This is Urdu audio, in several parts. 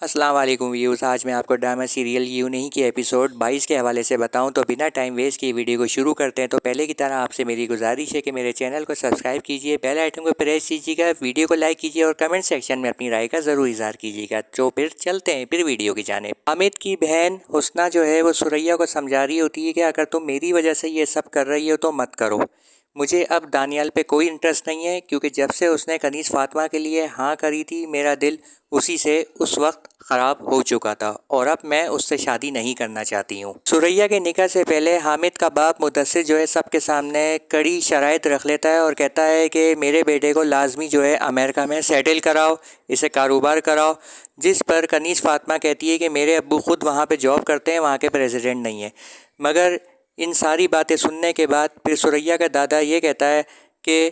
السلام علیکم ویوز، آج میں آپ کو ڈرامہ سیریل یوں نہیں کی ایپیسوڈ 22 کے حوالے سے بتاؤں تو بنا ٹائم ویسٹ کی ویڈیو کو شروع کرتے ہیں۔ تو پہلے کی طرح آپ سے میری گزارش ہے کہ میرے چینل کو سبسکرائب کیجئے، بیل آئٹن کو پریس کیجئے گا، ویڈیو کو لائک کیجئے اور کمنٹ سیکشن میں اپنی رائے کا ضرور اظہار کیجئے گا۔ تو پھر چلتے ہیں ویڈیو کی جانب۔ حامد کی بہن حسنہ جو ہے وہ سریا کو سمجھا رہی ہوتی ہے کہ اگر تم میری وجہ سے یہ سب کر رہی ہو تو مت کرو۔ مجھے اب دانیال پہ کوئی انٹرسٹ نہیں ہے، کیونکہ جب سے اس نے کنیز فاطمہ کے لیے ہاں کری تھی میرا دل اسی سے اس وقت خراب ہو چکا تھا اور اب میں اس سے شادی نہیں کرنا چاہتی ہوں۔ سریا کے نکاح سے پہلے حامد کا باپ مدثر جو ہے سب کے سامنے کڑی شرائط رکھ لیتا ہے اور کہتا ہے کہ میرے بیٹے کو لازمی جو ہے امریکہ میں سیٹل کراؤ، اسے کاروبار کراؤ، جس پر کنیز فاطمہ کہتی ہے کہ میرے ابو خود وہاں پہ جاب کرتے ہیں، وہاں کے پریزیڈنٹ نہیں ہیں۔ مگر ان ساری باتیں سننے کے بعد پھر سریا کا دادا یہ کہتا ہے کہ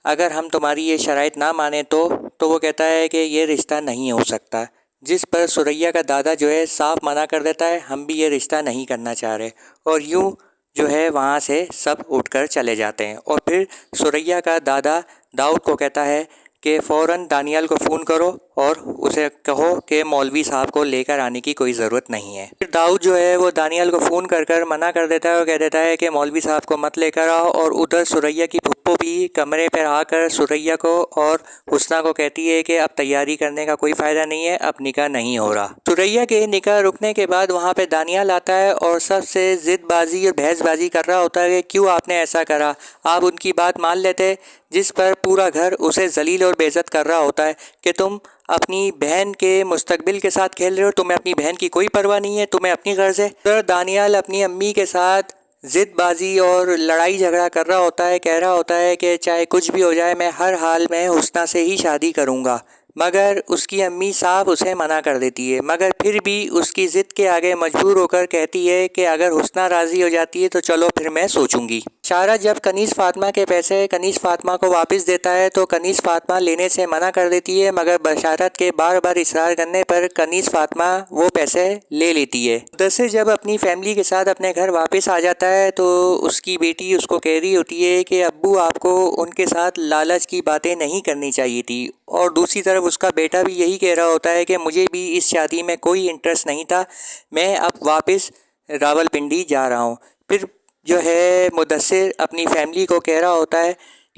اگر ہم تمہاری یہ شرائط نہ مانیں تو وہ کہتا ہے کہ یہ رشتہ نہیں ہو سکتا، جس پر سریا کا دادا جو ہے صاف منع کر دیتا ہے، ہم بھی یہ رشتہ نہیں کرنا چاہ رہے، اور یوں جو ہے وہاں سے سب اٹھ کر چلے جاتے ہیں۔ اور پھر سریا کا دادا داؤد کو کہتا ہے کہ فوراً دانیال کو فون کرو اور اسے کہو کہ مولوی صاحب کو لے کر آنے کی کوئی ضرورت نہیں ہے۔ پھر داؤد جو ہے وہ دانیال کو فون کر منع کر دیتا ہے اور کہہ دیتا ہے کہ مولوی صاحب کو مت لے کر آؤ، اور ادھر سریا کی پھپھو بھی کمرے پر آ کر سریا کو اور حسنہ کو کہتی ہے کہ اب تیاری کرنے کا کوئی فائدہ نہیں ہے، اب نکاح نہیں ہو رہا۔ سریا کے نکاح رکنے کے بعد وہاں پہ دانیال آتا ہے اور سب سے ضد بازی اور بحث بازی کر رہا ہوتا ہے کہ کیوں آپ نے ایسا کرا، آپ ان کی بات مان لیتے، جس پر پورا گھر اسے ذلیل اور بے عزت کر رہا ہوتا ہے کہ تم اپنی بہن کے مستقبل کے ساتھ کھیل رہے ہو، تمہیں اپنی بہن کی کوئی پرواہ نہیں ہے، تمہیں اپنی غرض ہے۔ پھر دانیال اپنی امی کے ساتھ ضد بازی اور لڑائی جھگڑا کر رہا ہوتا ہے، کہہ رہا ہوتا ہے کہ چاہے کچھ بھی ہو جائے میں ہر حال میں حسنہ سے ہی شادی کروں گا، مگر اس کی امی صاحب اسے منع کر دیتی ہے، مگر پھر بھی اس کی ضد کے آگے مجبور ہو کر کہتی ہے کہ اگر حسنہ راضی ہو جاتی ہے تو چلو پھر میں سوچوں گی۔ شارہ جب کنیز فاطمہ کے پیسے کنیز فاطمہ کو واپس دیتا ہے تو کنیز فاطمہ لینے سے منع کر دیتی ہے، مگر بشارت کے بار بار اصرار کرنے پر کنیز فاطمہ وہ پیسے لے لیتی ہے۔ مدثر جب اپنی فیملی کے ساتھ اپنے گھر واپس آ جاتا ہے تو اس کی بیٹی اس کو کہہ رہی ہوتی ہے کہ ابو آپ کو ان کے ساتھ لالچ کی باتیں نہیں کرنی چاہیے تھی، اور دوسری طرف اس کا بیٹا بھی یہی کہہ رہا ہوتا ہے کہ مجھے بھی اس شادی میں کوئی انٹرسٹ نہیں تھا، میں اب واپس راولپنڈی جا رہا ہوں۔ پھر جو ہے مدثر اپنی فیملی کو کہہ رہا ہوتا ہے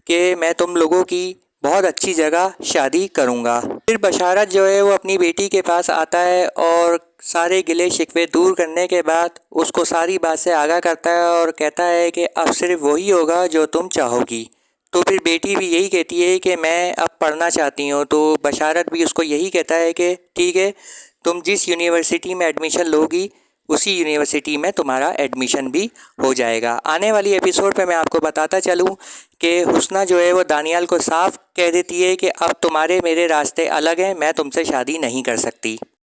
کہ میں تم لوگوں کی بہت اچھی جگہ شادی کروں گا۔ پھر بشارت جو ہے وہ اپنی بیٹی کے پاس آتا ہے اور سارے گلے شکوے دور کرنے کے بعد اس کو ساری بات سے آگاہ کرتا ہے اور کہتا ہے کہ اب صرف وہی ہوگا جو تم چاہو گی۔ تو پھر بیٹی بھی یہی کہتی ہے کہ میں اب پڑھنا چاہتی ہوں، تو بشارت بھی اس کو یہی کہتا ہے کہ ٹھیک ہے، تم جس یونیورسٹی میں ایڈمیشن لوگی اسی یونیورسٹی میں تمہارا ایڈمیشن بھی ہو جائے گا۔ آنے والی ایپیسوڈ پہ میں آپ کو بتاتا چلوں کہ حسنہ جو ہے وہ دانیال کو صاف کہہ دیتی ہے کہ اب تمہارے میرے راستے الگ ہیں، میں تم سے شادی نہیں کر سکتی۔